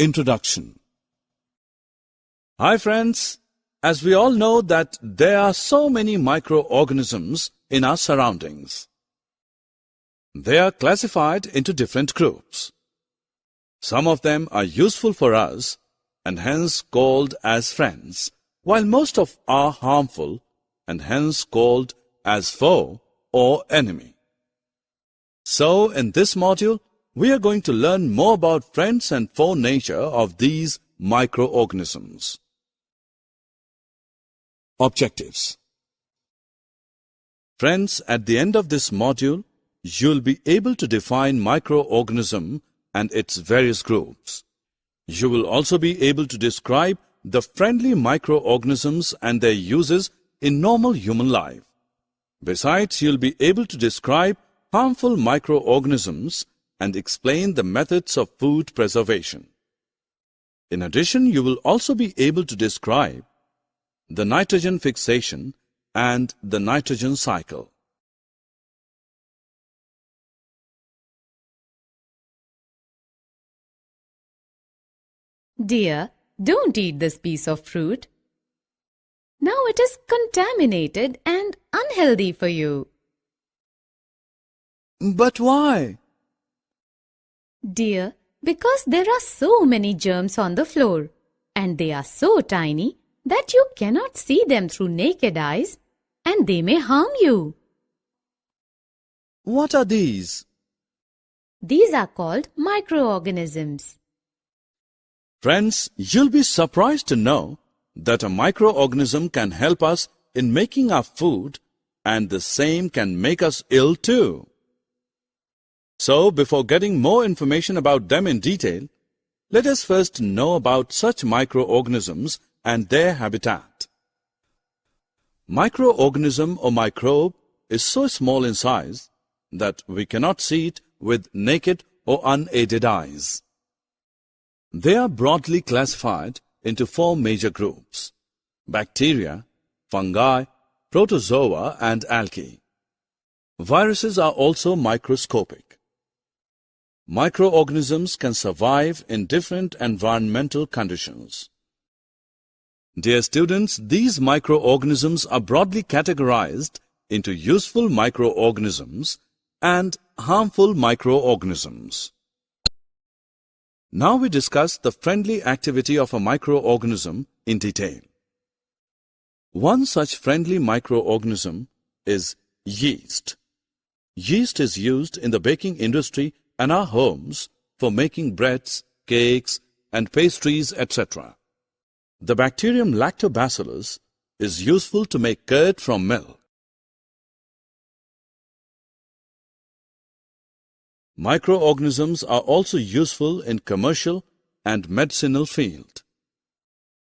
Introduction. Hi friends, as we all know that there are so many microorganisms in our surroundings. They are classified into different groups. Some of them are useful for us and hence called as friends, while most of are harmful and hence called as foe or enemy. So in this module, we are going to learn more about friends and foe nature of these microorganisms. Objectives. Friends, at the end of this module, you'll be able to define microorganism and its various groups. You will also be able to describe the friendly microorganisms and their uses in normal human life. Besides, you'll be able to describe harmful microorganisms and explain the methods of food preservation. In addition, you will also be able to describe the nitrogen fixation and the nitrogen cycle. Dear, don't eat this piece of fruit. Now it is contaminated and unhealthy for you. But why? Dear, because there are so many germs on the floor and they are so tiny that you cannot see them through naked eyes and they may harm you. What are these? These are called microorganisms. Friends, you'll be surprised to know that a microorganism can help us in making our food and the same can make us ill too. So, before getting more information about them in detail, let us first know about such microorganisms and their habitat. Microorganism or microbe is so small in size that we cannot see it with naked or unaided eyes. They are broadly classified into four major groups: bacteria, fungi, protozoa and algae. Viruses are also microscopic. Microorganisms can survive in different environmental conditions. Dear students, these microorganisms are broadly categorized into useful microorganisms and harmful microorganisms. Now we discuss the friendly activity of a microorganism in detail. One such friendly microorganism is yeast. Yeast is used in the baking industry and our homes for making breads, cakes, and pastries, etc. The bacterium lactobacillus is useful to make curd from milk. Microorganisms are also useful in commercial and medicinal field.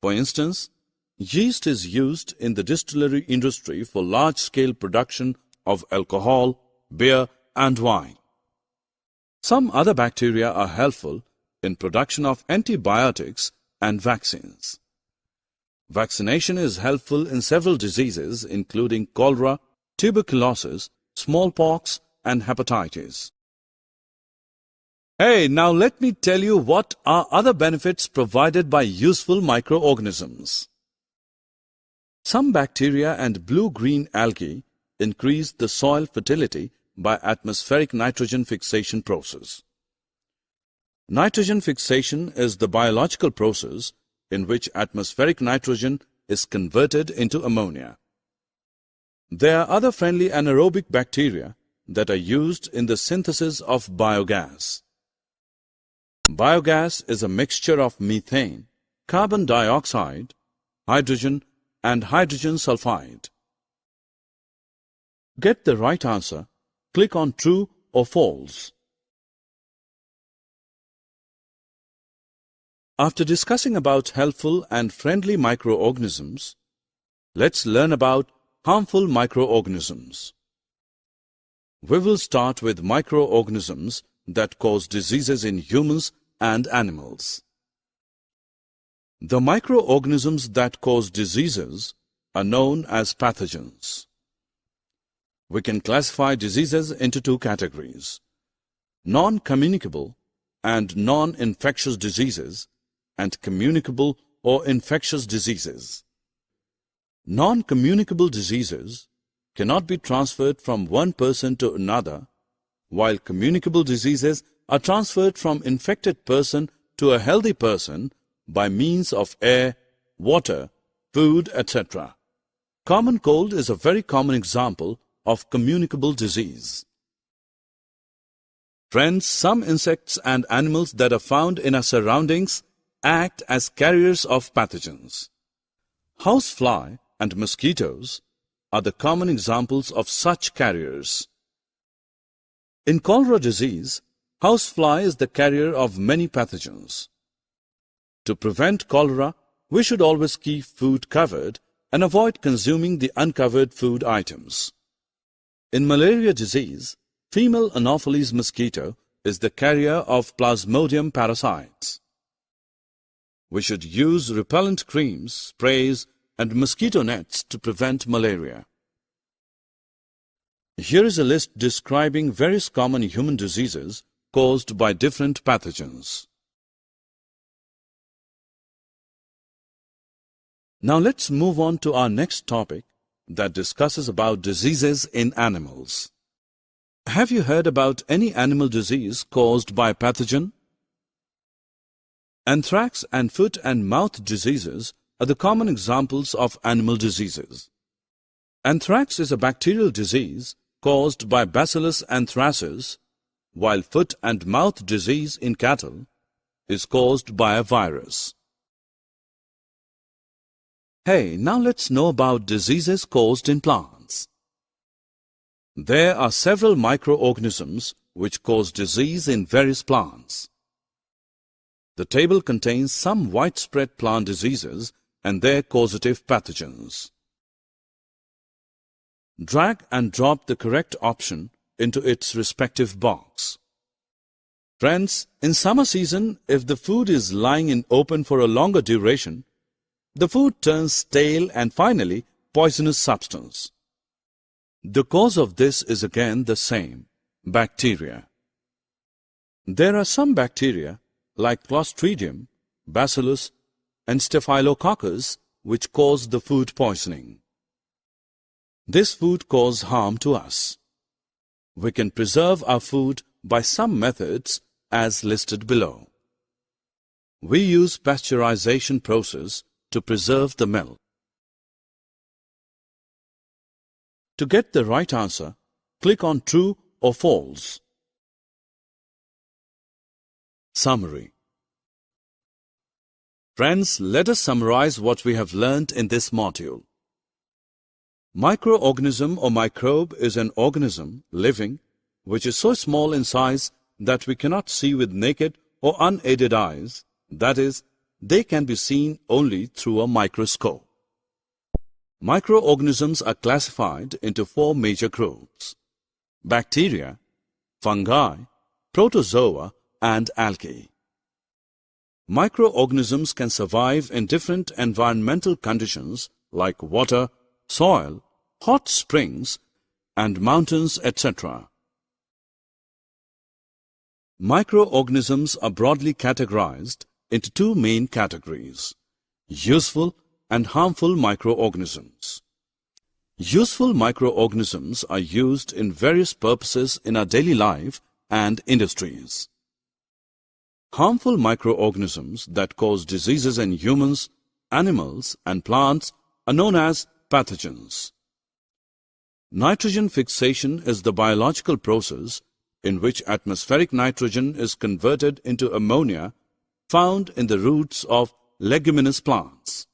For instance, yeast is used in the distillery industry for large-scale production of alcohol, beer, and wine. Some other bacteria are helpful in production of antibiotics and vaccines. Vaccination is helpful in several diseases including cholera, tuberculosis, smallpox, and hepatitis. Hey, now let me tell you what are other benefits provided by useful microorganisms. Some bacteria and blue-green algae increase the soil fertility by atmospheric nitrogen fixation process. Nitrogen fixation is the biological process in which atmospheric nitrogen is converted into ammonia. There are other friendly anaerobic bacteria that are used in the synthesis of biogas. Biogas is a mixture of methane, carbon dioxide, hydrogen, and hydrogen sulfide. Get the right answer. Click on True or False. After discussing about helpful and friendly microorganisms, let's learn about harmful microorganisms. We will start with microorganisms that cause diseases in humans and animals. The microorganisms that cause diseases are known as pathogens. We can classify diseases into two categories: non-communicable and non-infectious diseases and communicable or infectious diseases. Non-communicable diseases cannot be transferred from one person to another, while communicable diseases are transferred from infected person to a healthy person by means of air, water, food, etc. Common cold is a very common example of communicable disease. Friends, some insects and animals that are found in our surroundings act as carriers of pathogens. Housefly and mosquitoes are the common examples of such carriers. In cholera disease, housefly is the carrier of many pathogens. To prevent cholera, we should always keep food covered and avoid consuming the uncovered food items. In malaria disease, female Anopheles mosquito is the carrier of Plasmodium parasites. We should use repellent creams, sprays, and mosquito nets to prevent malaria. Here is a list describing various common human diseases caused by different pathogens. Now let's move on to our next topic that discusses about diseases in animals. Have you heard about any animal disease caused by pathogen? Anthrax and foot and mouth diseases are the common examples of animal diseases. Anthrax is a bacterial disease caused by Bacillus anthracis, while foot and mouth disease in cattle is caused by a virus. Hey, now let's know about diseases caused in plants. There are several microorganisms which cause disease in various plants. The table contains some widespread plant diseases and their causative pathogens. Drag and drop the correct option into its respective box. Friends, in summer season, if the food is lying in open for a longer duration, the food turns stale and finally poisonous substance. The cause of this is again the same, bacteria. There are some bacteria like Clostridium, Bacillus, and Staphylococcus which cause the food poisoning. This food causes harm to us. We can preserve our food by some methods as listed below. We use pasteurization process to preserve the milk. To get the right answer, click on True or False. Summary. Friends, let us summarize what we have learned in this module. Microorganism or microbe is an organism, living, which is so small in size that we cannot see with naked or unaided eyes, that is, they can be seen only through a microscope. Microorganisms are classified into four major groups: bacteria, fungi, protozoa, and algae. Microorganisms can survive in different environmental conditions like water, soil, hot springs, and mountains, etc. Microorganisms are broadly categorized into two main categories: useful and harmful microorganisms. Useful microorganisms are used in various purposes in our daily life and industries. Harmful microorganisms that cause diseases in humans, animals, and plants are known as pathogens. Nitrogen fixation is the biological process in which atmospheric nitrogen is converted into ammonia found in the roots of leguminous plants.